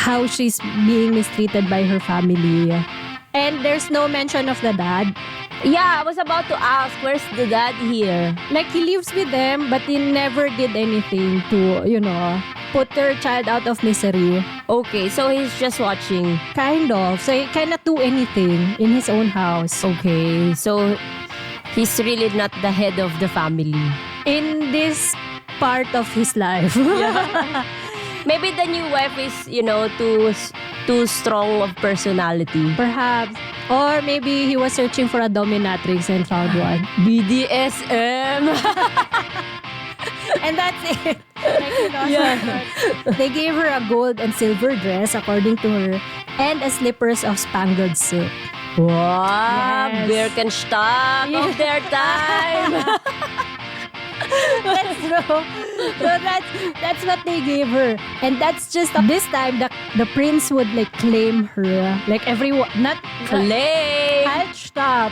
how she's being mistreated by her family. And there's no mention of the dad. Yeah, I was about to ask, where's the dad here? Like, he lives with them, but he never did anything to, put their child out of misery. Okay, so he's just watching. Kind of. So he cannot do anything in his own house. Okay, so he's really not the head of the family. In this part of his life. Maybe the new wife is, too strong of personality. Perhaps. Or maybe he was searching for a dominatrix and found one. BDSM. And that's it. They gave her a gold and silver dress, according to her, and a slippers of spangled silk. Wow, Yes. Birkenstock of their time. That's true. So that's what they gave her. And that's just, this time, the prince would claim her. Like everyone, not Claim. Halt, stop.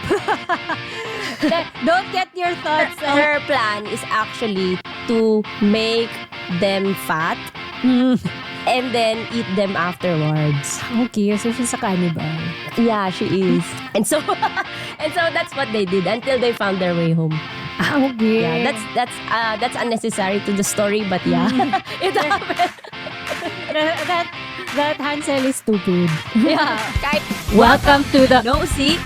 Don't get your thoughts. Her plan is actually to make them fat and then eat them afterwards. Okay, so she's a cannibal. Yeah, she is. And so that's what they did until they found their way home. Okay. Yeah, that's unnecessary to the story, but yeah, it happened. That Hansel is stupid. Yeah. Welcome to the Nosy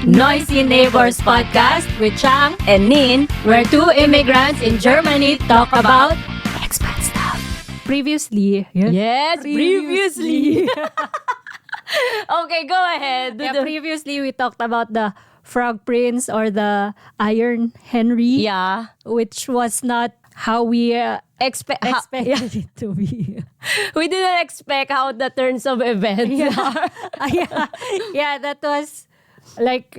Noisy Neighbors podcast with Chang and Nin. where two immigrants in Germany talk about expat stuff. Previously. Yes, previously. Okay, go ahead. Yeah, previously we talked about the Frog Prince or the Iron Henry. Yeah. Which was not how we expected it to be. We didn't expect how the turns of events are. Yeah, that was like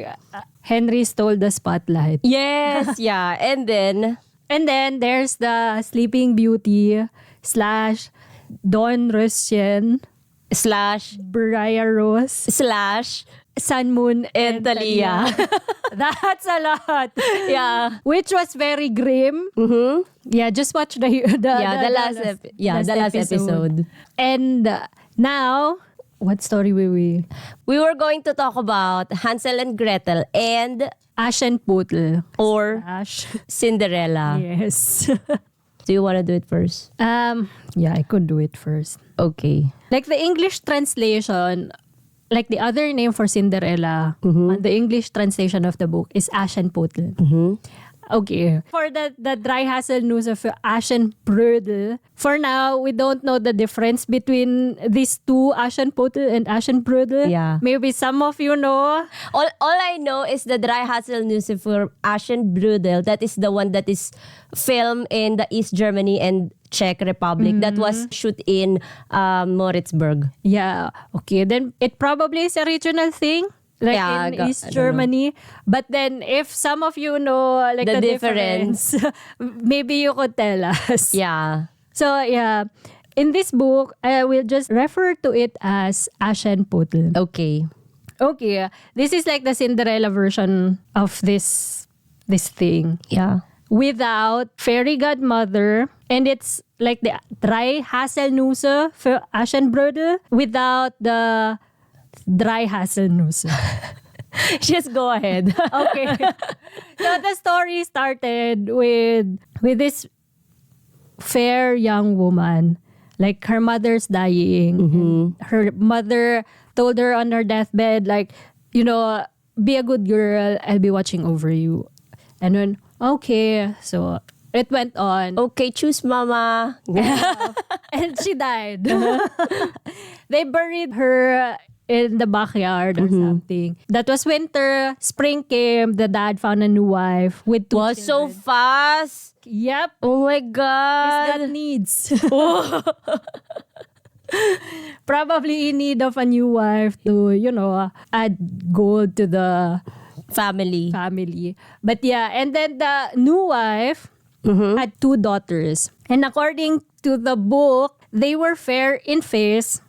Henry stole the spotlight. Yes, yeah. And then there's the Sleeping Beauty / Dawn Russian / Briar Rose / Sun Moon and Talia. That's a lot. Yeah. Which was very grim. Mm-hmm. Yeah, just watch the last episode. And now, what story will we? We were going to talk about Hansel and Gretel and Aschenputtel. or Ash. Cinderella. Yes. Do you want to do it first? Yeah, I could do it first. Okay. Like the English translation, like the other name for Cinderella, the English translation of the book is Aschenputtel. Mm-hmm. Okay. For the dry haselnuss of Aschenbrödel, for now, we don't know the difference between these two, Aschenputtel and Aschenbrödel. Yeah. Maybe some of you know. All I know is the dry Haselnuss for Aschenbrödel. That is the one that is filmed in the East Germany and Czech Republic. That was shoot in Moritzburg. Yeah. Okay. Then it probably is a regional thing. Like in East Germany. But then if some of you know like the difference, maybe you could tell us. Yeah. So yeah, in this book, I will just refer to it as Aschenputtel. Okay. Okay, this is like the Cinderella version of this thing. Yeah. Without fairy godmother, and it's like the dry Haselnuss for Aschenbrödel without the dry Haselnuss. Just go ahead. Okay. So the story started with this fair young woman. Like her mother's dying. Her mother told her on her deathbed, like, be a good girl. I'll be watching over you. And then, okay. So it went on. Okay, choose mama. And she died. They buried her in the backyard or something. That was winter. Spring came. The dad found a new wife with two children. So fast. Yep. Oh my He's God. got needs. Probably in need of a new wife to, add gold to the Family. But yeah, and then the new wife had two daughters. And according to the book, they were fair in face,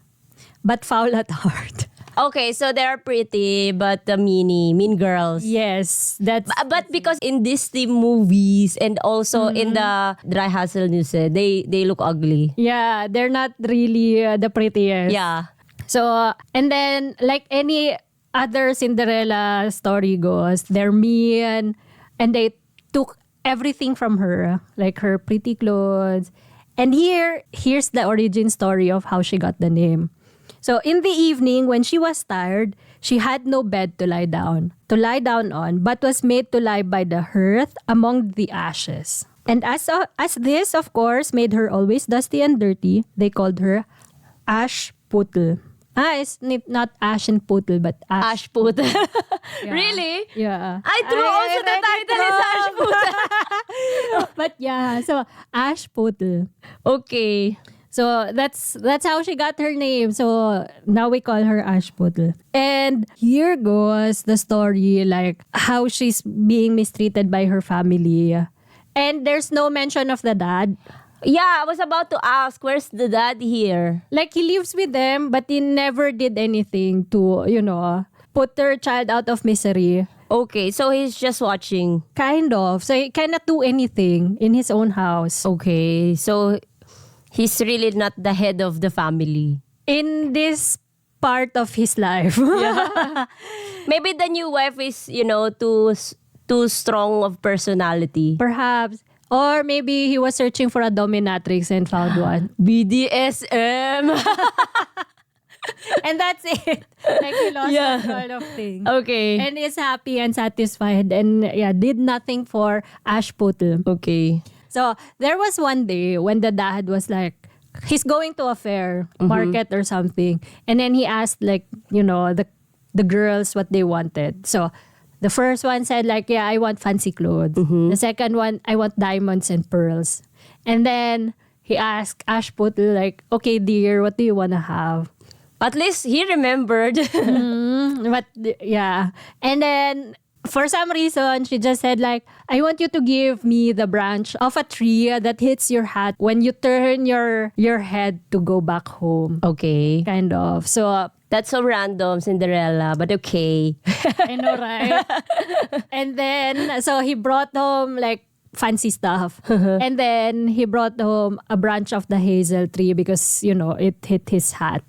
but foul at heart. Okay, so they're pretty, but the mean girls. Yes, that's But because in Disney movies and also in the Dry Haselnüsse, they look ugly. yeah, they're not really the prettiest. Yeah. So, and then like any other Cinderella story goes, they're mean and they took everything from her, like her pretty clothes. And here's the origin story of how she got the name. So in the evening, when she was tired, she had no bed to lie down on, but was made to lie by the hearth among the ashes. And as this, of course, made her always dusty and dirty, they called her Ash Puttel. It's not Ash and Puttel, but Ash. Ashput. Yeah. Really? Yeah. I threw also the title is Ashput. But yeah, so Ash Puttel. Okay. So that's how she got her name. So now we call her Ash Puttel. And here goes the story, like how she's being mistreated by her family. And there's no mention of the dad. Yeah, I was about to ask, where's the dad here? Like he lives with them, but he never did anything to, put their child out of misery. Okay, so he's just watching. Kind of. So he cannot do anything in his own house. Okay, so he's really not the head of the family. In this part of his life. Maybe the new wife is, too strong of personality. Perhaps. Or maybe he was searching for a dominatrix and found one. BDSM. And that's it. Like he lost control of things. Okay. And is happy and satisfied and did nothing for Ash Puttel. Okay. So there was one day when the dad was like, he's going to a fair, market or something. And then he asked the girls what they wanted. So the first one said I want fancy clothes. The second one, I want diamonds and pearls. And then he asked Ash Puttel okay dear, what do you want to have? At least he remembered. But yeah. And then for some reason, she just said I want you to give me the branch of a tree that hits your hat when you turn your head to go back home. Okay. Kind of. So that's so random, Cinderella, but okay. I know, right? And then, so he brought home fancy stuff. And then he brought home a branch of the hazel tree because, it hit his hat.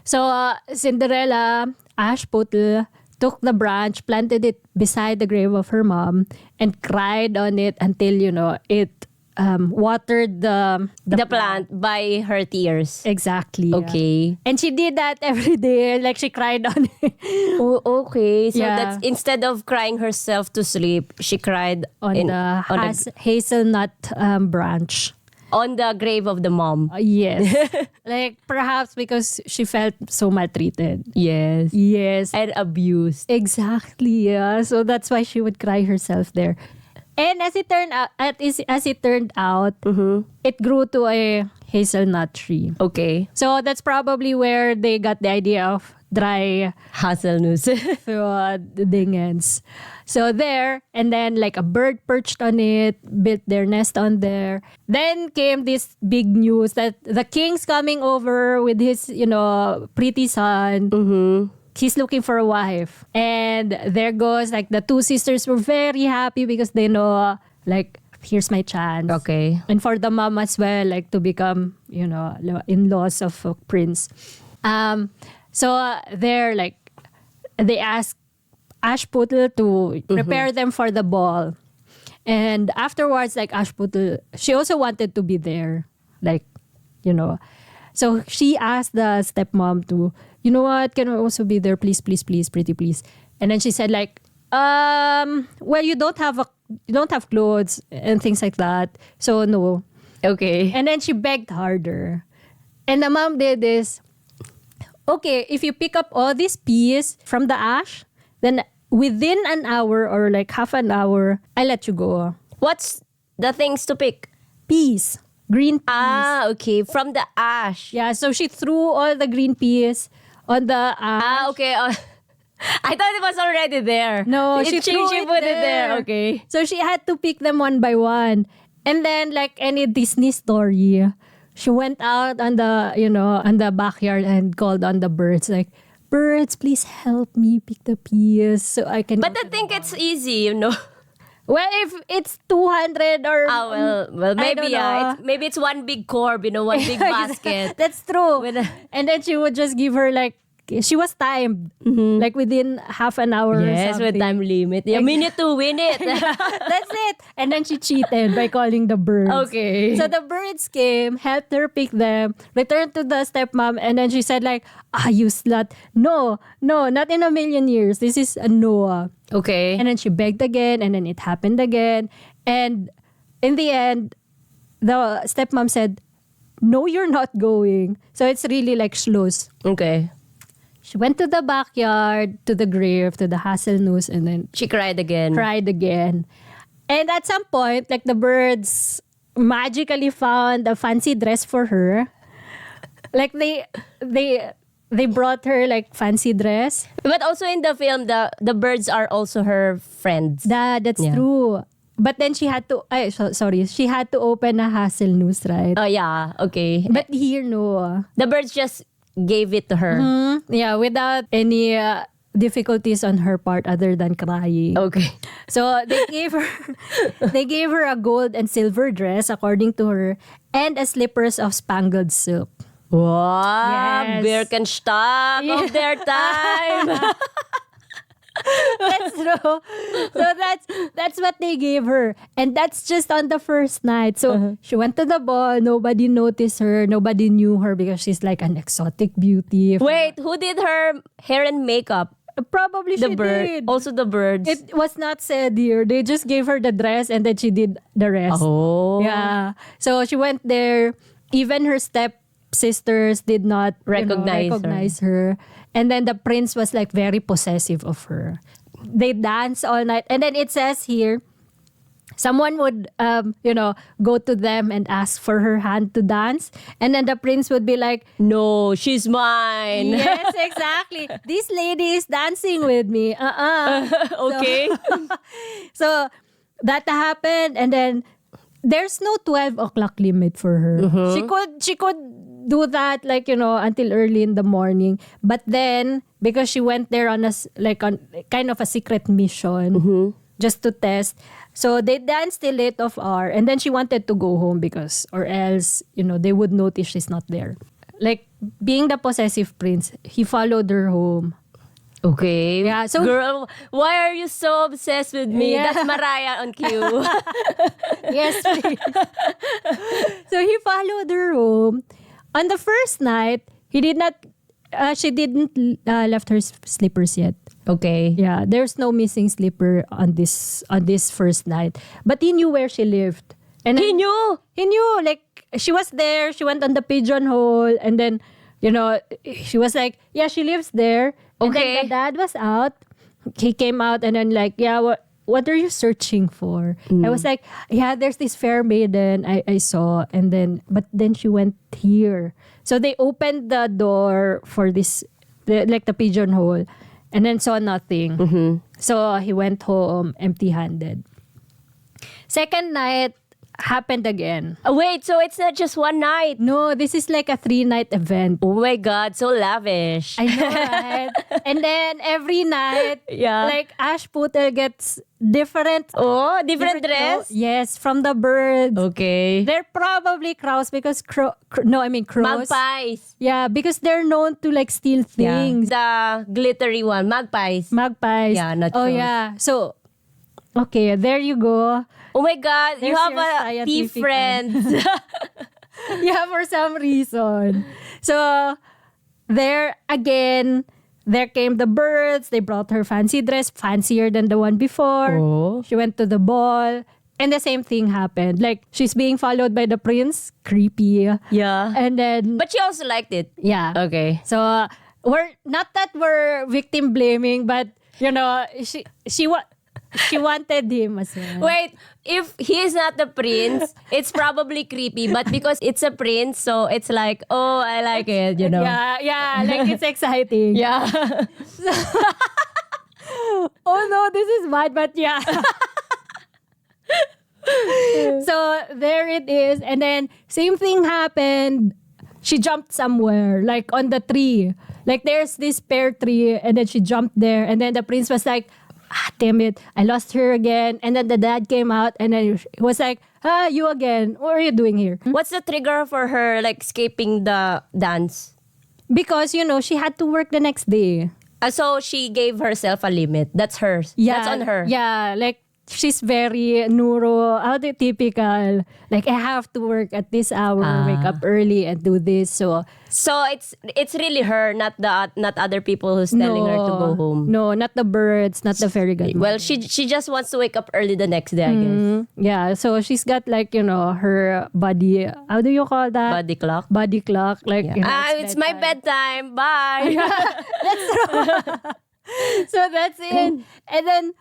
So Cinderella, Ash Puttel, took the branch, planted it beside the grave of her mom, and cried on it until, it watered the plant by her tears. Exactly. Okay. And she did that every day. She cried on it. Oh, okay. So Yeah. that's instead of crying herself to sleep, she cried on the hazelnut branch. On the grave of the mom. Yes. Perhaps because she felt so maltreated. Yes. Yes. And abused. Exactly. Yeah. So that's why she would cry herself there. And as it turned out, it grew to a hazelnut tree. Okay. So that's probably where they got the idea of dry Haselnuss. dingens. So there, and then a bird perched on it, built their nest on there. Then came this big news that the king's coming over with his, pretty son. He's looking for a wife. And there goes, the two sisters were very happy because they know, here's my chance. Okay. And for the mom as well, to become, in-laws of a prince. So there, they asked Ash Puttel to prepare them for the ball. And afterwards, Ash Puttel, she also wanted to be there. So she asked the stepmom to, you know what, can I also be there? Please, please, please, pretty please. And then she said well, you don't have clothes and things like that. So no. Okay. And then she begged harder. And the mom did this. Okay, if you pick up all these peas from the ash, then within an hour or half an hour, I let you go. What's the things to pick? Peas. Green peas. Ah, okay. From the ash. Yeah, so she threw all the green peas on the ash. Ah, okay. I thought it was already there. No, she threw she it put it there. there. Okay. So she had to pick them one by one. And then any Disney story, she went out on the, on the backyard and called on the birds birds, please help me pick the peas so I can. But I think it's easy, you know. Well, if it's 200 or Well, maybe maybe it's one big corb, you know, one big basket. That's true. With a- And then she would just give her like, she was timed, like within half an hour. Yes, or with something. time limit. A minute to win it. That's it. And then she cheated by calling the birds. Okay. So the birds came, helped her pick them, returned to the stepmom, and then she said like, you slut. No, not in a million years. This is a Noah. Okay. And then she begged again, and then it happened again. And in the end, the stepmom said, no, you're not going. So it's really like schluss. Okay. She went to the backyard, to the grave, to the hazelnuts, and then She cried again. cried again. And at some point, like the birds magically found a fancy dress for her. Like they brought her like fancy dress. But also in the film, the birds are also her friends. That's Yeah. true. But then she had to, she had to open a hazelnuts, right? Oh, yeah. Okay. But here, no. The birds just gave it to her. Yeah, without any difficulties on her part other than crying. Okay. So they gave her a gold and silver dress according to her, and a slippers of spangled silk. Wow. Yes. Birkenstock of their time. That's true. So that's what they gave her, and that's just on the first night. So she went to the ball. Nobody noticed her. Nobody knew her because she's like an exotic beauty. Wait, who did her hair and makeup? Probably The she bird. did. Also the birds. It was not said here. They just gave her the dress and then she did the rest. Oh. Yeah. So she went there. Even her stepsisters did not recognize her. And then the prince was like very possessive of her. They danced all night. And then it says here, someone would, go to them and ask for her hand to dance. And then the prince would be like, No, she's mine. yes, exactly. This lady is dancing with me. Okay. So that happened, and then there's no 12 o'clock limit for her. She could do that until early in the morning. But then because she went there on kind of a secret mission just to test. So they danced till late of hour, and then she wanted to go home or else they would notice she's not there. Like being the possessive prince, he followed her home. Okay. Yeah, so- girl, why are you so obsessed with me? Yeah. That's Mariah on cue. Yes, please. So he followed her home. On the first night, she didn't left her slippers yet. Okay. Yeah, there's no missing slipper on this first night. But he knew where she lived. And He knew. He knew, like, she was there. She went on the pigeonhole, and then, she was like, yeah, she lives there. And Okay. then the dad was out. He came out, and then like, yeah, what are you searching for? I was like, yeah, there's this fair maiden I saw, but then she went here. So they opened the door for the pigeonhole, and then saw nothing. So he went home empty-handed. Second night happened again. Wait, so it's not just one night. No, this is like a 3-night event. Oh my God, so lavish. I know, right? And then every night, Yeah. like Ash Putel gets different different dress? Yes, from the birds. Okay. They're probably crows because crows. Magpies. Yeah, because they're known to like steal things. Yeah. The glittery one, magpies. Magpies. Yeah, not Oh crows. yeah. So, okay, there you go. Oh my God, you There's have your a thief scientific friend. Yeah, for some reason. So, there came the birds. They brought her fancy dress, fancier than the one before. Oh. She went to the ball. And the same thing happened. Like, she's being followed by the prince. Creepy. Yeah. And then, But she also liked it. yeah. Okay. So, we're, not that we're victim blaming, but, she wanted him as well. Wait, if he is not the prince, it's probably creepy. But because it's a prince, so it's like, oh, I like it, Yeah, like it's exciting. Yeah. Oh no, this is bad, but yeah. So there it is. And then same thing happened. she jumped somewhere, like on the tree. Like there's this pear tree, and then she jumped there, and then the prince was like, damn it, I lost her again. And then the dad came out, and then he was like, you again. What are you doing here? What's the trigger for her like escaping the dance? Because, she had to work the next day. So she gave herself a limit. That's hers. Yeah, That's on her. Yeah, like she's very typical. Like, I have to work at this hour, wake up early and do this. So it's really her, not other people who's telling her to go home. No, not the birds, not the fairy godmother. Well, she just wants to wake up early the next day, I guess. Yeah, so she's got like, her body, how do you call that? Body clock. Body clock. Like, it's my bedtime. Bye. So that's it. And then,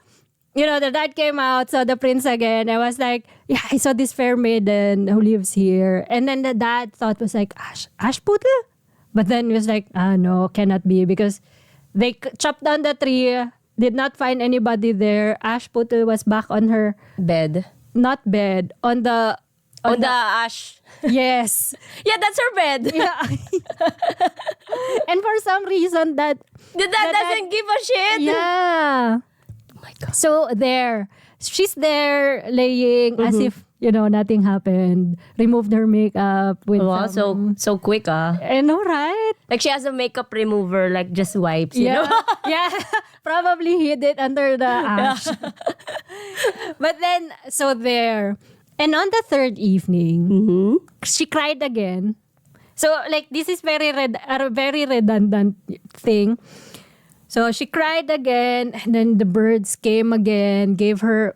the dad came out, saw the prince again. I was like, yeah, I saw this fair maiden who lives here. And then the dad thought was like, Ashputa? But then he was like, no, cannot be, because they chopped down the tree, did not find anybody there. Ashputa was back on her bed. Not bed, on the ash. Yes. Yeah, that's her bed. Yeah. And for some reason that the dad doesn't give a shit. Yeah. Oh my God. So she's there laying as if, nothing happened. Removed her makeup with so quick, I know, right? Like she has a makeup remover, like just wipes, you know? Yeah. Probably hid it under the ash. But then, so there. And on the third evening, she cried again. So, like, this is a very redundant thing. So, she cried again, and then the birds came again, gave her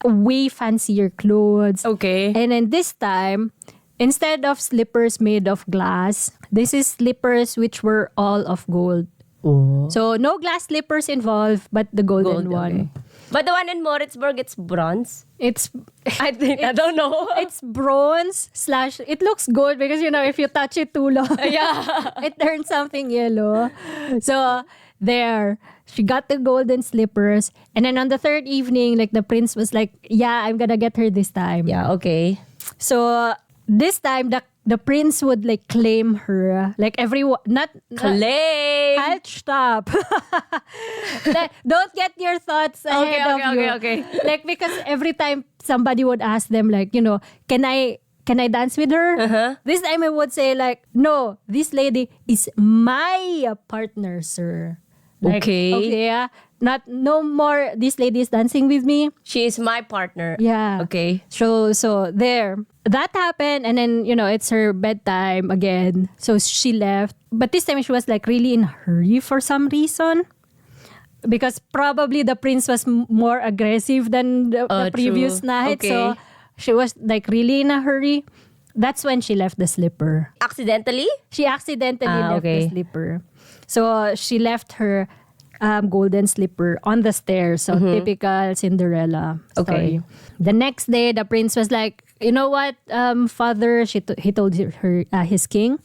way fancier clothes. Okay. And then this time, instead of slippers made of glass, this is slippers which were all of gold. Oh. So, no glass slippers involved, but the golden one. Okay. But the one in Moritzburg, it's bronze. I don't know. It's bronze / it looks gold because, if you touch it too long, it turns something yellow. So there, she got the golden slippers. And then on the third evening, like the prince was like, yeah, I'm gonna get her this time. Yeah, okay. So this time, the prince would like claim her. Like everyone, not claim. Halt, stop. Don't get your thoughts ahead of you. Okay. Like because every time somebody would ask them, like, can I dance with her? This time I would say like, no, this lady is my partner, sir. Like, okay, yeah. No more, this lady is dancing with me. She is my partner. Yeah. Okay. So there. That happened, and then, it's her bedtime again. So she left. But this time she was like really in a hurry for some reason. Because probably the prince was more aggressive than the previous night. Okay. So she was like really in a hurry. That's when she left the slipper. Accidentally? She accidentally left the slipper. So she left her golden slipper on the stairs. So typical Cinderella story. Okay. The next day, the prince was like, you know what, father, he told his king,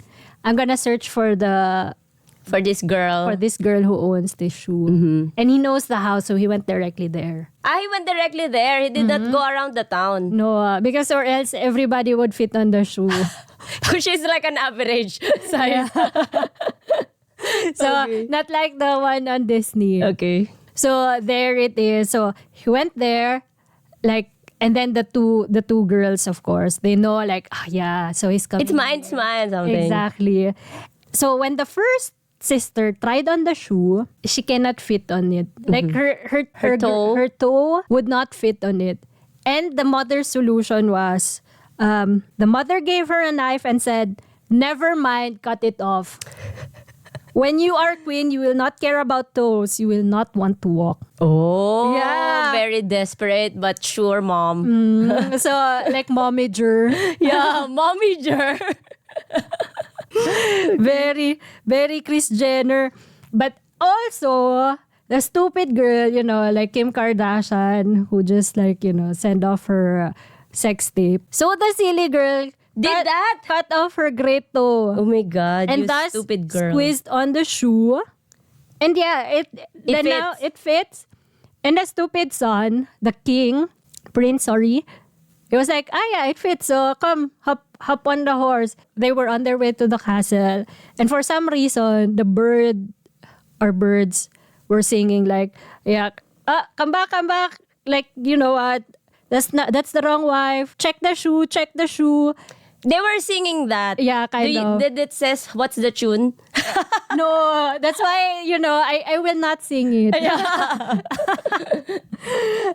I'm gonna search for this girl who owns this shoe. And he knows the house, so he went directly there. He went directly there. He did not go around the town. No, because or else everybody would fit on the shoe. Because she's like an average size. So, not like the one on Disney. Okay. So, there it is. So, he went there, like, and then the two girls, of course, they know, like, so he's coming. It's mine, something. Exactly. So, when the first sister tried on the shoe, she cannot fit on it. Like, her toe would not fit on it. And the mother's solution was, the mother gave her a knife and said, never mind, cut it off. When you are queen, you will not care about toes. You will not want to walk. Oh, yeah. Very desperate, but sure, mom. So, like momager. Yeah, momager. Very, very Kris Jenner. But also, the stupid girl, like Kim Kardashian, who just like, send off her sex tape. So, the silly girl cut off her great toe. Oh my God, and you thus stupid girl. Squeezed on the shoe. And yeah, now it fits. And the stupid son, the king, prince, sorry, he was like, yeah, it fits. So come, hop on the horse. They were on their way to the castle. And for some reason, the birds were singing like, yeah, come back. Like, you know what? That's the wrong wife. Check the shoe. They were singing that. Yeah, kind of. Did it says, what's the tune? No, that's why, I will not sing it. Yeah.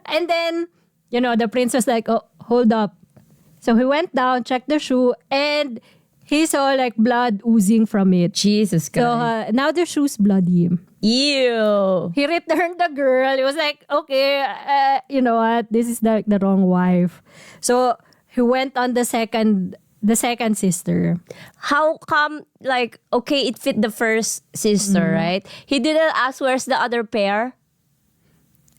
And then, the prince was like, oh, hold up. So he went down, checked the shoe, and he saw like blood oozing from it. Jesus Christ. So now the shoe's bloody. Ew. He returned the girl. He was like, okay, you know what? This is the wrong wife. So he went on the second sister. How come, like, okay, it fit the first sister, right? He didn't ask where's the other pair?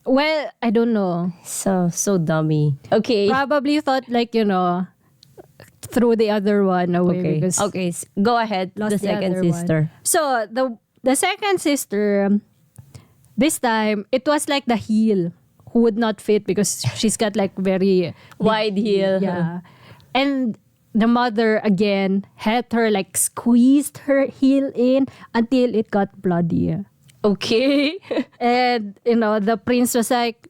Well, I don't know. So dummy. Okay. Probably thought like, threw the other one away. Okay. Go ahead. Lost The the second other sister. one. So the second sister, this time, it was like the heel who would not fit because she's got like very Wide heel. Yeah. And the mother again helped her, like squeezed her heel in until it got bloody. Okay. And, the prince was like,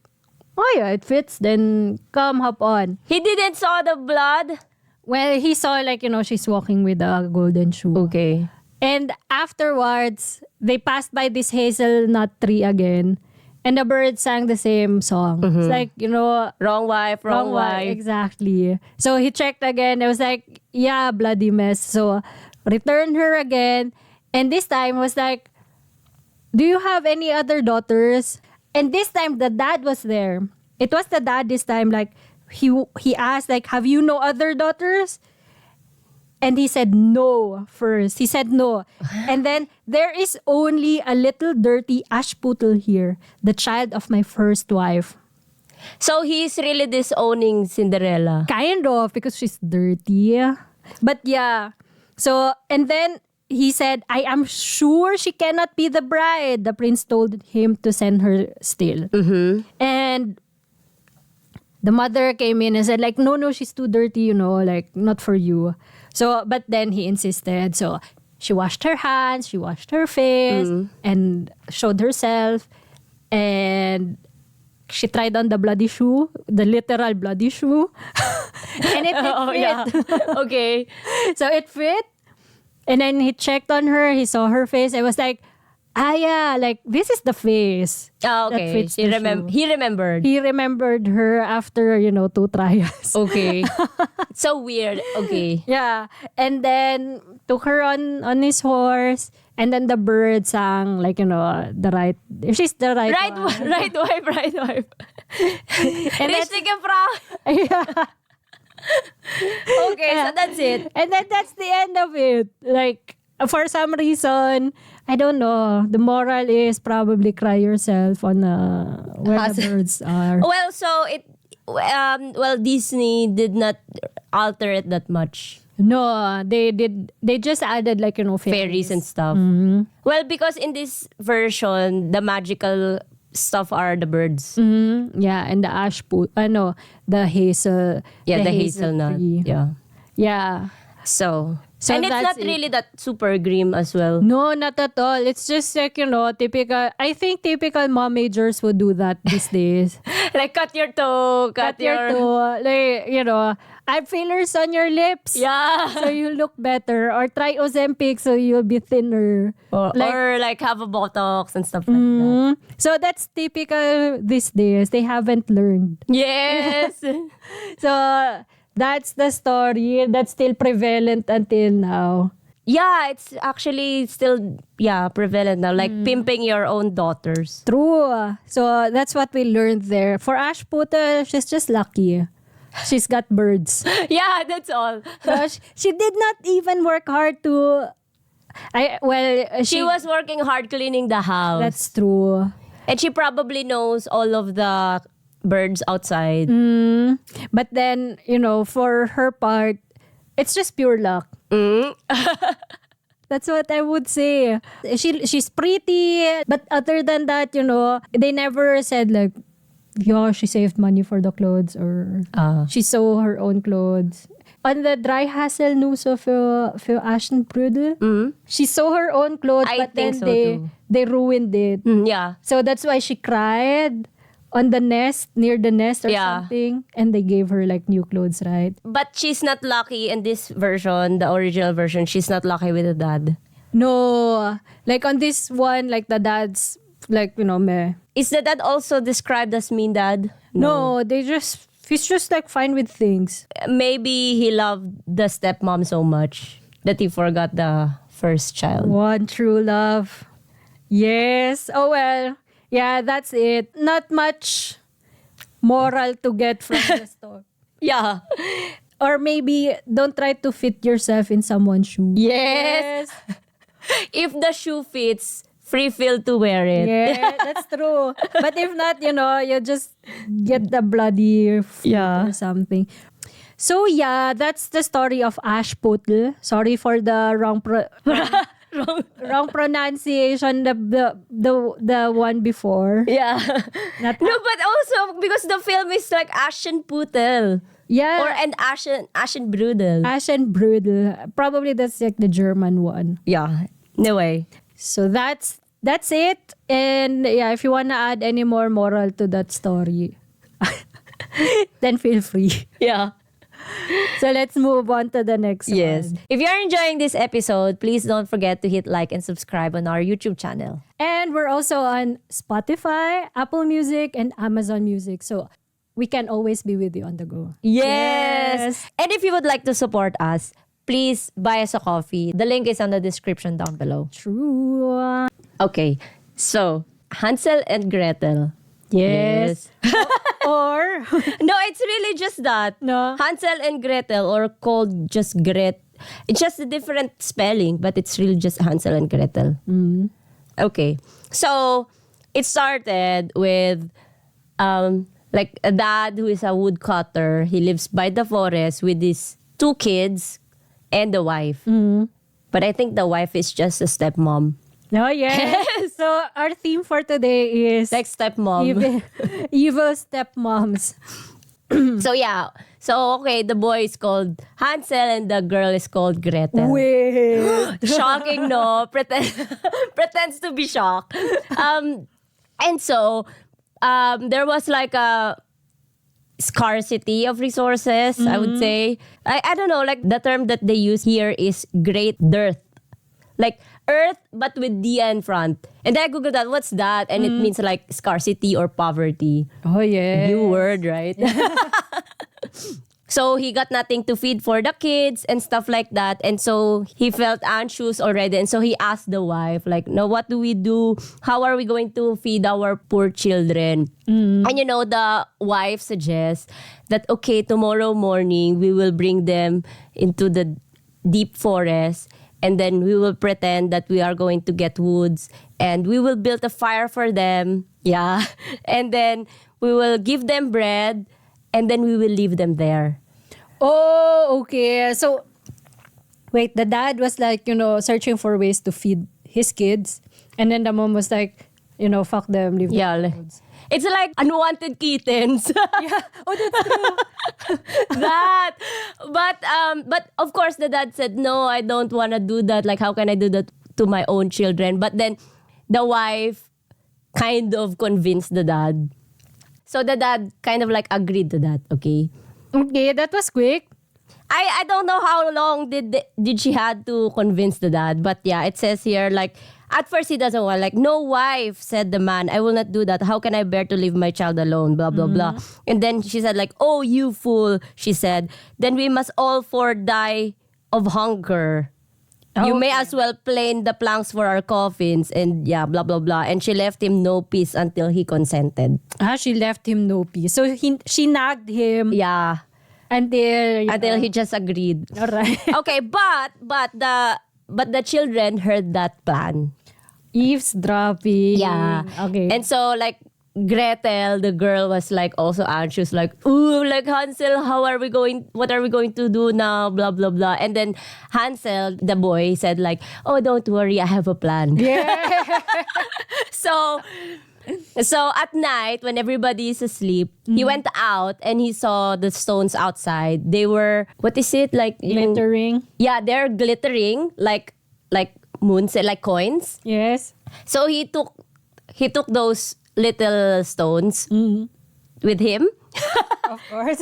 oh yeah, it fits, then come, hop on. He didn't saw the blood? Well, he saw like, she's walking with a golden shoe. Okay. And afterwards, they passed by this hazelnut tree again. And the bird sang the same song. It's like, Wrong wife. Exactly. So he checked again. It was like, yeah, bloody mess. So returned her again. And this time was like, do you have any other daughters? And this time the dad was there. It was the dad this time. Like he asked, like, have you no other daughters? And he said no first. He said no. And then, there is only a little dirty ashputtel here, the child of my first wife. So he's really disowning Cinderella. Kind of, because she's dirty. But yeah. So, and then he said, I am sure she cannot be the bride. The prince told him to send her still. And the mother came in and said, like, no, she's too dirty, like, not for you. So, but then he insisted. So, she washed her hands, she washed her face, and showed herself. And she tried on the bloody shoe, the literal bloody shoe. And it fit. Yeah. Okay. So, it fit. And then he checked on her, he saw her face, and was like, yeah, like, this is the face. Oh, that okay. fits the shoe. He remembered. He remembered her after, 2 trials. Okay. So weird. Okay. Yeah. And then took her on his horse. And then the bird sang, like, the right. She's the right one. Right wife. And that's, Richtig gefragt. yeah. Okay, so that's it. And then that's the end of it. Like, for some reason, I don't know. The moral is probably cry yourself on where the birds are. Well, so Disney did not alter it that much. No, they did. They just added like Fairies and stuff. Well, because in this version, the magical stuff are the birds. Yeah, and the the hazel. Yeah, the hazelnut. Tree. Yeah. So and it's not really that super grim as well. No, not at all. It's just like, typical. I think typical mommagers would do that these days. Like, cut your toe. Cut your toe. Like, add fillers on your lips. Yeah. So you look better. Or try Ozempic so you'll be thinner. Or have a Botox and stuff like that. So that's typical these days. They haven't learned. Yes. So that's the story that's still prevalent until now. Yeah, it's actually still prevalent now. Like pimping your own daughters. True. So that's what we learned there. For Ashputtel, she's just lucky. She's got birds. Yeah, that's all. So she did not even work hard to... She was working hard cleaning the house. That's true. And she probably knows all of the birds outside. But then, for her part, it's just pure luck. That's what I would say. She's pretty, but other than that, they never said like, yeah, she saved money for the clothes, or she sew her own clothes. On the Dry Haselnüsse für Aschenbrödel, she sew her own clothes, I but think then so they ruined it. Yeah. So that's why she cried on the nest, near the nest or something, and they gave her like new clothes, right? But she's not lucky in this version, the original version. She's not lucky with the dad. No, like on this one, like the dad's like, meh. Is the dad also described as mean dad? No, he's just like fine with things. Maybe he loved the stepmom so much that he forgot the first child. One true love. Yes. Oh well. Yeah, that's it. Not much moral to get from the story. Yeah. Or maybe don't try to fit yourself in someone's shoe. Yes. If the shoe fits, free feel to wear it. Yeah, that's true. But if not, you just get the bloody foot or something. So yeah, that's the story of Ashputl. Sorry for the wrong pronunciation. The one before. Yeah. Not No, but also because the film is like Aschenputtel. Yeah. Or an Aschenbrödel. Aschenbrödel. Probably that's like the German one. Yeah. No way. So that's it. And yeah, if you wanna add any more moral to that story, then feel free. Yeah. So let's move on to the next Yes. one. If you're enjoying this episode, please don't forget to hit like and subscribe on our YouTube channel. And we're also on Spotify, Apple Music, and Amazon Music. So we can always be with you on the go. Yes. And if you would like to support us, please buy us a coffee. The link is on the description down below. True. Okay. So, Hansel and Gretel. Yes. Or No, it's really just that. No. Hansel and Gretel, or called just It's just a different spelling, but it's really just Hansel and Gretel. Okay. So, it started with like a dad who is a woodcutter. He lives by the forest with his 2 kids and the wife. But I think the wife is just a stepmom. no, yes. So our theme for today is Like stepmom. evil stepmoms. So yeah. So okay, the boy is called Hansel and the girl is called Gretel. Wait. Shocking, no? Pretends to be shocked. And so there was like a scarcity of resources, I would say. I don't know, like the term that they use here is great dearth. Like earth, but with D in front. And then I googled that, what's that? And it means like scarcity or poverty. Oh, yeah. New word, right? So he got nothing to feed for the kids and stuff like that. And so he felt anxious already. And so he asked the wife, like, no, what do we do? How are we going to feed our poor children? And the wife suggests that, okay, tomorrow morning we will bring them into the deep forest. And then we will pretend that we are going to get woods. And we will build a fire for them. Yeah. And then we will give them bread. And then we will leave them there. Oh, okay. So, wait, the dad was like, searching for ways to feed his kids. And then the mom was like, fuck them, leave Yeah. them. It's like unwanted kittens. Yeah. Oh, that's true. That. But of course the dad said, no, I don't want to do that. Like, how can I do that to my own children? But then the wife kind of convinced the dad. So the dad kind of like agreed to that, okay? Okay, that was quick. I don't know how long did she had to convince the dad, but yeah, it says here like at first he doesn't want, like, no, wife, said the man, I will not do that. How can I bear to leave my child alone? Blah blah blah. And then she said like, oh, you fool, she said, then we must all 4 die of hunger. You may as well plane the planks for our coffins, and yeah, blah blah blah. And she left him no peace until he consented. She left him no peace. So she nagged him Yeah. until He just agreed. All right. Okay, but the children heard that plan. Eavesdropping. Yeah. Okay. And so like Gretel, the girl, was like also anxious, like, ooh, like Hansel, what are we going to do now? Blah blah blah. And then Hansel, the boy, said like, oh, don't worry, I have a plan. Yeah. So So at night, when everybody is asleep, he went out and he saw the stones outside. They were, what is it? Like Glittering. Yeah, they're glittering like moons, like coins. Yes. So he took those little stones with him. Of course.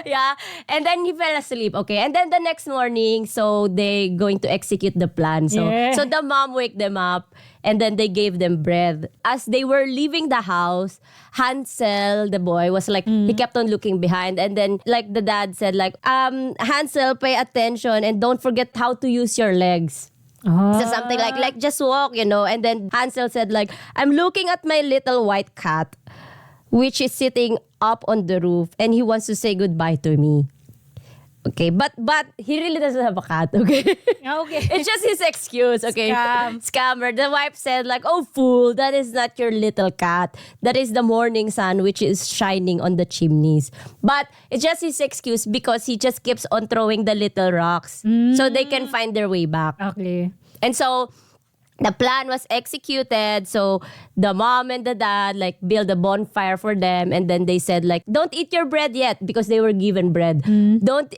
Yeah. And then he fell asleep. Okay. And then the next morning, so they going to execute the plan. So Yeah. so the mom wake them up and then they gave them bread. As they were leaving the house, Hansel, the boy, was like, he kept on looking behind. And then like the dad said like, Hansel, pay attention and don't forget how to use your legs. So something like just walk, And then Hansel said like, I'm looking at my little white cat, which is sitting up on the roof, and he wants to say goodbye to me. Okay, but he really doesn't have a cat, okay? Okay. It's just his excuse, okay? Scammer. The wife said like, oh fool, that is not your little cat. That is the morning sun which is shining on the chimneys. But it's just his excuse because he just keeps on throwing the little rocks so they can find their way back. Okay. And so the plan was executed. So the mom and the dad like build a bonfire for them, and then they said like, don't eat your bread yet, because they were given bread. Don't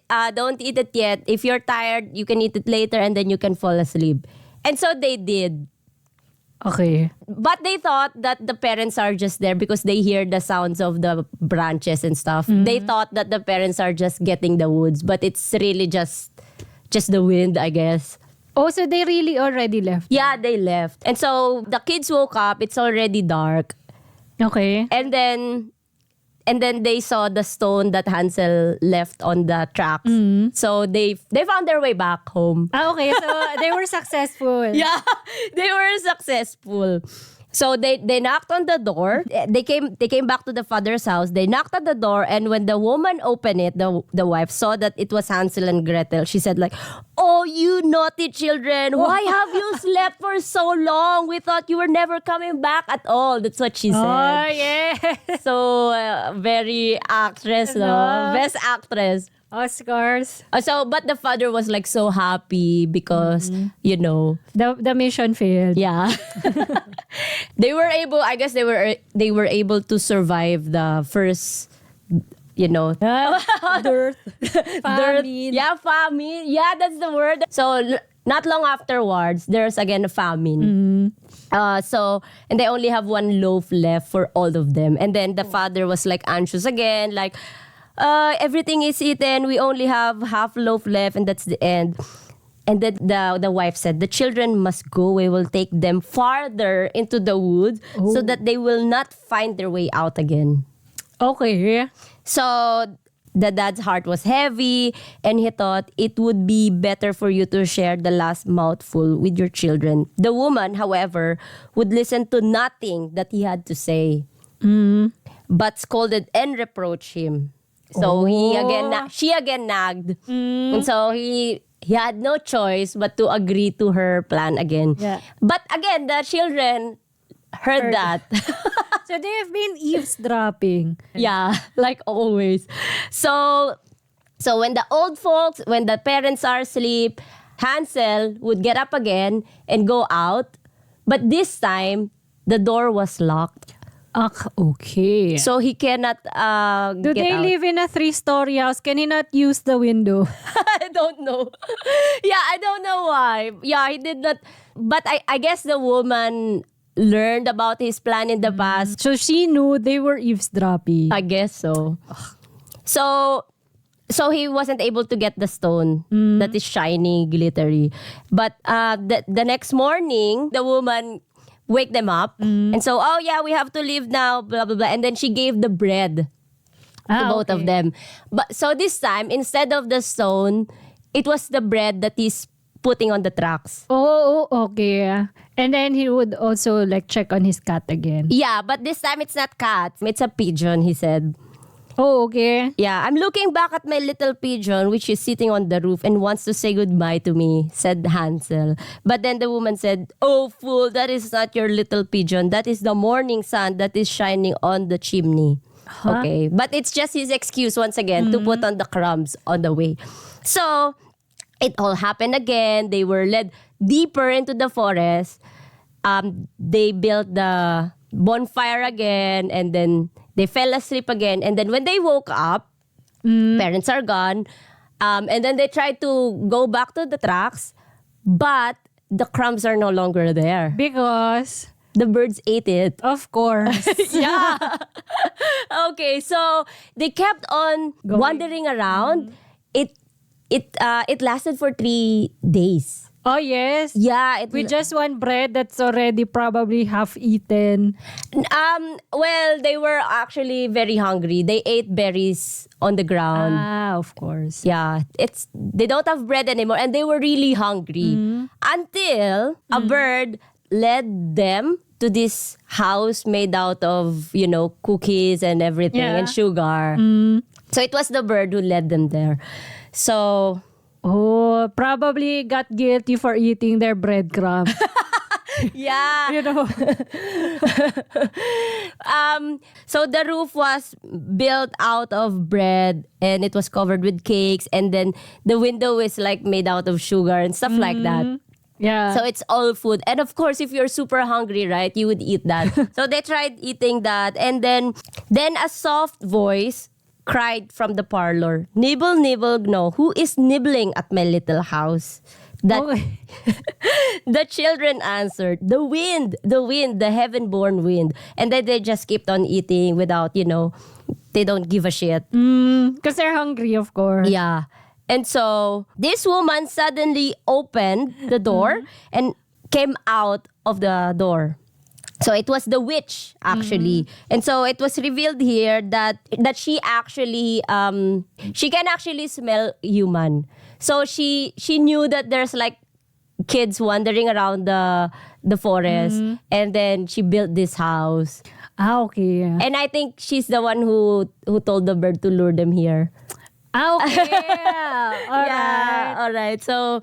eat it yet. If you're tired, you can eat it later and then you can fall asleep. And so they did. Okay. But they thought that the parents are just there because they hear the sounds of the branches and stuff. They thought that the parents are just getting the woods, but it's really just the wind, I guess. Oh, so they really already left? Yeah, they left. And so the kids woke up. It's already dark. Okay. And then they saw the stone that Hansel left on the tracks. So they found their way back home. Okay. So they were successful. Yeah, they were successful. So they knocked on the door. They came back to the father's house. They knocked at the door, and when the woman opened it, the wife saw that it was Hansel and Gretel. She said like, "Oh, you naughty children! Why have you slept for so long? We thought you were never coming back at all." That's what she said. Oh, yeah. So very actress, no? Best actress. Oscars. But the father was like so happy because The mission failed. yeah. They were able, I guess they were able to survive the first, Dirt. Famine. Yeah, famine. Yeah, that's the word. So not long afterwards, there's again a famine. And they only have one loaf left for all of them. And then the father was like anxious again, like, everything is eaten. We only have half loaf left, and that's the end. And then the wife said, the children must go. We will take them farther into the woods so that they will not find their way out again. Okay. So the dad's heart was heavy, and he thought it would be better for you to share the last mouthful with your children. The woman, however, would listen to nothing that he had to say, but scolded and reproached him. So she again nagged. And so he had no choice but to agree to her plan again. Yeah. But again, the children heard that. So they have been eavesdropping. Yeah, like always. So when the parents are asleep, Hansel would get up again and go out. But this time, the door was locked. Okay. So he cannot Do get they out. live in a 3-story house? Can he not use the window? I don't know. Yeah, I don't know why. Yeah, he did not. But I guess the woman learned about his plan in the past. So she knew they were eavesdropping. I guess so. So he wasn't able to get the stone that is shiny, glittery. But the next morning, the woman wake them up. And so, oh yeah, we have to leave now, blah, blah, blah. And then she gave the bread to both of them. But so this time, instead of the stone, it was the bread that he's putting on the tracks. Oh, okay. And then he would also like check on his cat again. Yeah, but this time it's not cat. It's a pigeon, he said. Oh, okay. Yeah, I'm looking back at my little pigeon, which is sitting on the roof and wants to say goodbye to me, said Hansel. But then the woman said, oh, fool, that is not your little pigeon. That is the morning sun that is shining on the chimney. Huh? Okay, but it's just his excuse once again to put on the crumbs on the way. So, it all happened again. They were led deeper into the forest. They built the bonfire again, and then they fell asleep again. And then when they woke up, parents are gone. And then they tried to go back to the tracks, but the crumbs are no longer there. Because, The birds ate it. of course. Yeah. Okay, so they kept on Going. wandering around. It lasted for 3 days. Oh, yes. Yeah, With just one bread that's already probably half eaten. well, they were actually very hungry. They ate berries on the ground. Of course. Yeah, they don't have bread anymore, and they were really hungry until a bird led them to this house made out of, cookies and everything and sugar. So it was the bird who led them there. So Oh, probably got guilty for eating their breadcrumbs. yeah. So the roof was built out of bread, and it was covered with cakes, and then the window is like made out of sugar and stuff like that. Yeah. So it's all food. And of course, if you're super hungry, right, you would eat that. So they tried eating that. And then a soft voice cried from the parlor, "Nibble, nibble, no. Who is nibbling at my little house?" Okay. The children answered, the wind, the heaven-born wind. And then they just kept on eating without, they don't give a shit. Because they're hungry, of course. Yeah. And so this woman suddenly opened the door and came out of the door. So it was the witch, actually. And so it was revealed here that she actually, she can actually smell human. So she knew that there's like kids wandering around the forest. And then she built this house. Okay. And I think she's the one who told the bird to lure them here. Okay. All right. So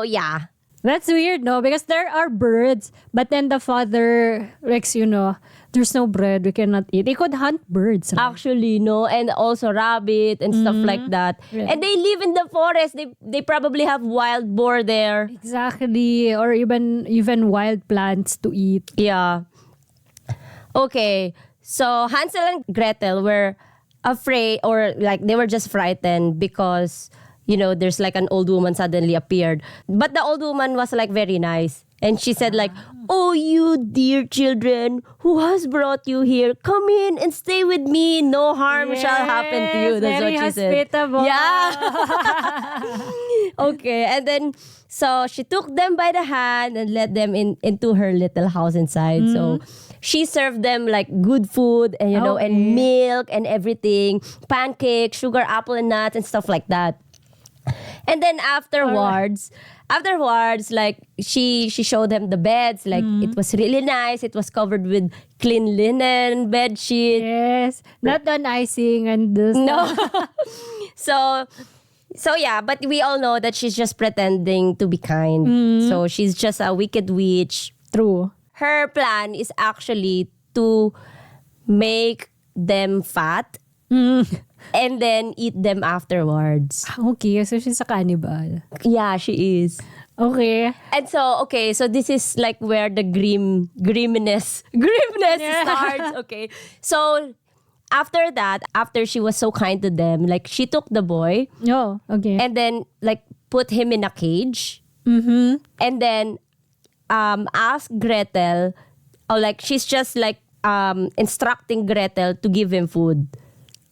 yeah. That's weird, no? Because there are birds, but then the father, there's no bread, we cannot eat. They could hunt birds, right? Actually, no. And also rabbit and stuff like that. Yeah. And they live in the forest. They probably have wild boar there. Exactly. Or even wild plants to eat. Yeah. Okay. So Hansel and Gretel were afraid, or like they were just frightened because, there's like an old woman suddenly appeared. But the old woman was like very nice. And she said like, "Oh, you dear children, who has brought you here? Come in and stay with me. No harm shall happen to you." That's very what she said. hospitable. Yeah. Okay. And then, so she took them by the hand and led them into her little house inside. So she served them like good food and, and milk and everything. Pancakes, sugar, apple, and nuts and stuff like that. And then afterwards, like she showed them the beds. Like it was really nice. It was covered with clean linen, bed sheet. Yes. Not done icing and this. No. So yeah, but we all know that she's just pretending to be kind. So she's just a wicked witch. True. Her plan is actually to make them fat and then eat them afterwards. Okay, so she's a cannibal. Yeah, she is. Okay. And so this is like where the grimness starts. Okay. So after that, after she was so kind to them, like she took the boy Oh, okay. and then like put him in a cage. And then asked Gretel, or like she's just like instructing Gretel to give him food.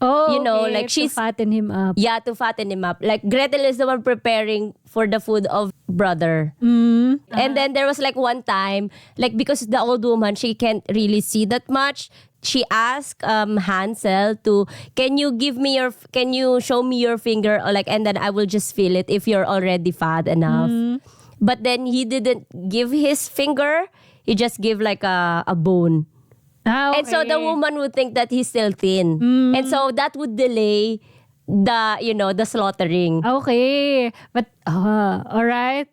Oh, like to she's fatten him up. Yeah, to fatten him up. Like Gretel is the one preparing for the food of brother. And then there was like one time, like because the old woman, she can't really see that much. She asked Hansel to, can you show me your finger, or like, and then I will just feel it if you're already fat enough. But then he didn't give his finger. He just gave like a bone. Okay. And so the woman would think that he's still thin. And so that would delay the slaughtering. Okay. But, all right.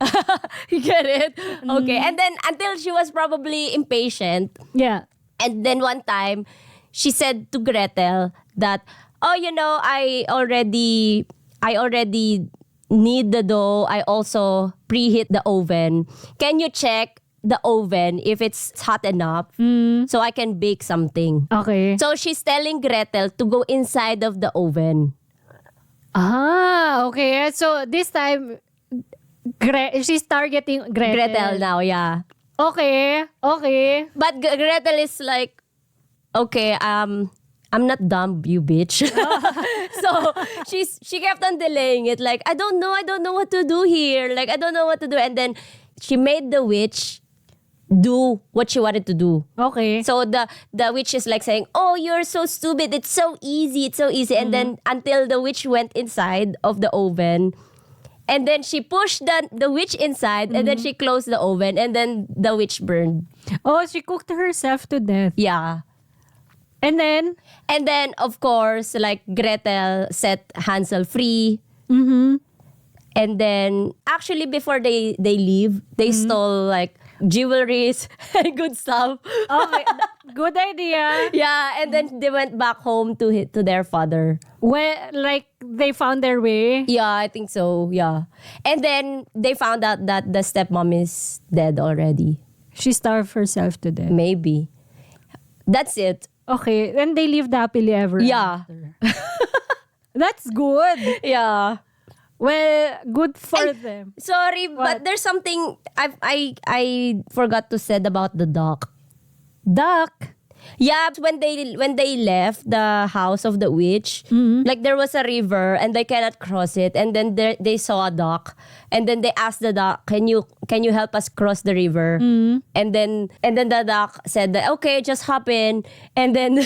You get it? Okay. And then until she was probably impatient. Yeah. And then one time, she said to Gretel that, I already knead the dough. I also preheat the oven. Can you check the oven if it's hot enough so I can bake something. Okay. So she's telling Gretel to go inside of the oven. Okay. So this time, she's targeting Gretel now, yeah. Okay. But Gretel is like, okay, I'm not dumb, you bitch. So she kept on delaying it. Like, I don't know what to do here. Like, I don't know what to do. And then she made the witch do what she wanted to do. Okay. So the witch is like saying, "Oh, you're so stupid. It's so easy. And then until the witch went inside of the oven, and then she pushed the witch inside, and then she closed the oven, and then the witch burned. Oh, she cooked herself to death. Yeah. And then Of course, like Gretel set Hansel free. And then actually before they leave, they stole like jewelries and good stuff. Okay, good idea. Yeah, and then they went back home to their father. Well, like they found their way. Yeah, I think so. Yeah, and then they found out that the stepmom is dead already. She starved herself to death. Maybe. That's it. Okay, and they lived happily ever Yeah. after. That's good. Yeah. Well, good for them. Sorry, but there's something I forgot to said about the duck. Duck. Yeah, when they left the house of the witch, like there was a river and they cannot cross it, and then they saw a duck, and then they asked the duck, "Can you help us cross the river?" And then the duck said that, "Okay, just hop in." And then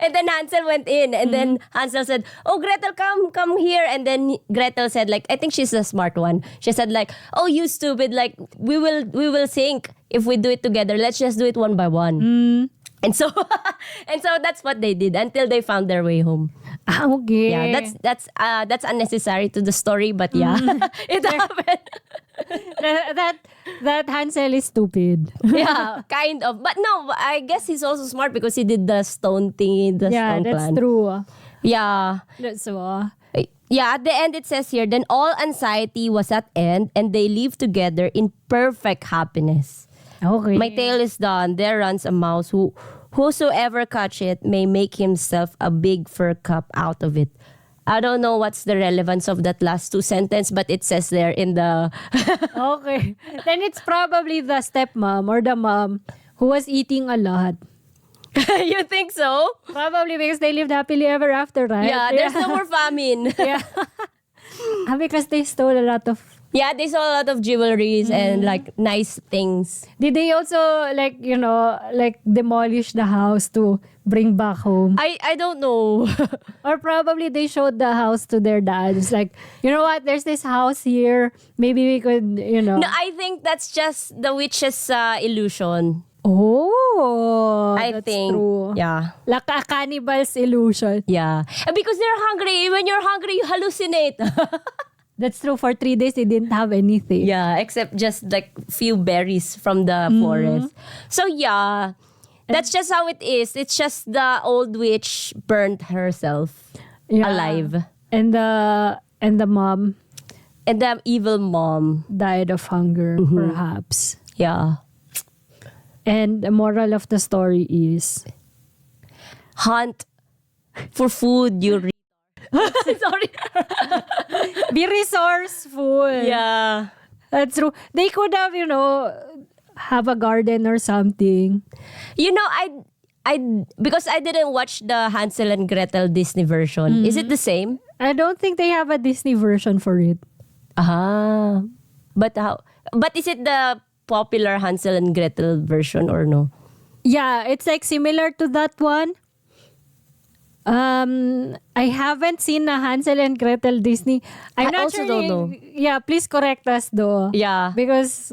and then Hansel went in, and then Hansel said, "Oh, Gretel, come here." And then Gretel said, like, I think she's the smart one. She said like, "Oh, you stupid! Like we will sink if we do it together. Let's just do it one by one." And so that's what they did until they found their way home. Okay. Yeah, that's unnecessary to the story, but yeah, it happened. that Hansel is stupid. Yeah, kind of. But no, I guess he's also smart because he did the stone thingy, the stone that's plan. true. Yeah. That's Yeah, at the end it says here, then all anxiety was at end and they lived together in perfect happiness. Okay. My tale is done. There runs a mouse whosoever catch it may make himself a big fur cap out of it. I don't know what's the relevance of that last two sentences, but it says there in the... Okay. Then it's probably the stepmom or the mom who was eating a lot. You think so? Probably because they lived happily ever after, right? Yeah, there's no more famine. Yeah. Because they stole a lot of... Yeah, they saw a lot of jewelries and like nice things. Did they also like demolish the house to bring back home? I don't know. Or probably they showed the house to their dad. It's like, you know what? There's this house here. Maybe we could, No, I think that's just the witch's illusion. Oh, I that's think. true. Yeah. Like a cannibal's illusion. Yeah. Because they're hungry. When you're hungry, you hallucinate. That's true. For 3 days, they didn't have anything. Yeah, except just like few berries from the forest. So yeah, that's just how it is. It's just the old witch burnt herself alive. And the mom And the evil mom died of hunger, perhaps. Yeah. And the moral of the story is... Hunt for food, you Sorry. Be resourceful. Yeah. That's true. They could have, have a garden or something. I because I didn't watch the Hansel and Gretel Disney version. Is it the same? I don't think they have a Disney version for it. But how? But is it the popular Hansel and Gretel version or no? Yeah, it's like similar to that one. I haven't seen a Hansel and Gretel Disney. I'm I not also sure. don't know. Yeah, please correct us though. Yeah. Because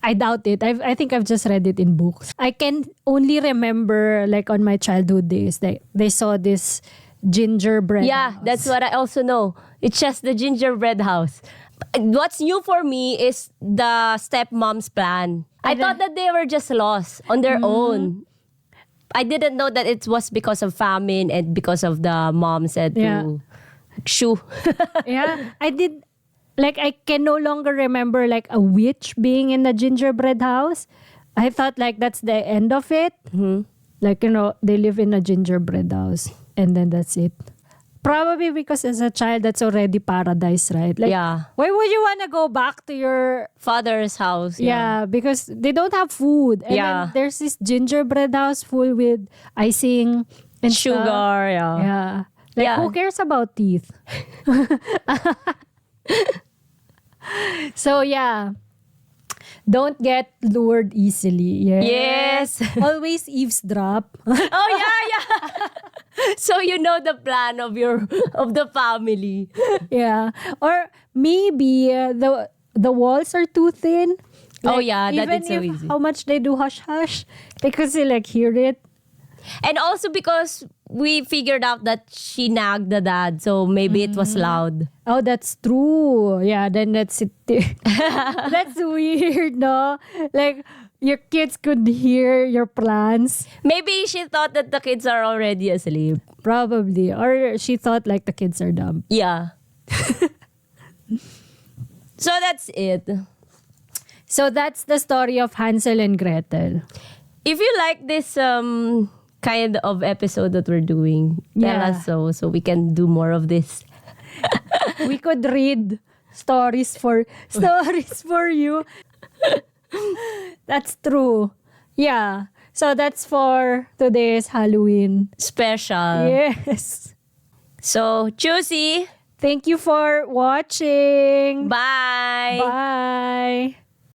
I doubt it. I think I've just read it in books. I can only remember like on my childhood days they saw this gingerbread Yeah, house. that's what I also know. It's just the gingerbread house. What's new for me is the stepmom's plan. I thought that they were just lost on their own. I didn't know that it was because of famine and because of the mom said to shoo. Yeah, like I can no longer remember like a witch being in the gingerbread house. I thought like that's the end of it. Like, they live in a gingerbread house and then that's it. Probably because as a child, that's already paradise, right? Like, Yeah. why would you want to go back to your Father's house. Yeah, because they don't have food. And then there's this gingerbread house full with icing and Sugar, stuff. yeah. Yeah. Like, Yeah. who cares about teeth? So, yeah. Don't get lured easily. Yes. Always eavesdrop. Oh, yeah. So you know the plan of the family. Yeah. Or maybe the walls are too thin. Oh, yeah, that even is so if easy. how much they do hush-hush, because you like hear it. And also because we figured out that she nagged the dad, so maybe it was loud. Oh, that's true. Yeah, then that's it. That's weird, no? Like, your kids could hear your plans. Maybe she thought that the kids are already asleep. Probably. Or she thought like the kids are dumb. Yeah. So that's it. So that's the story of Hansel and Gretel. If you like this kind of episode that we're doing, tell us so we can do more of this. We could read stories for you. That's true. Yeah. So that's for today's Halloween Special. Yes. So, Choosy. Thank you for watching. Bye. Bye.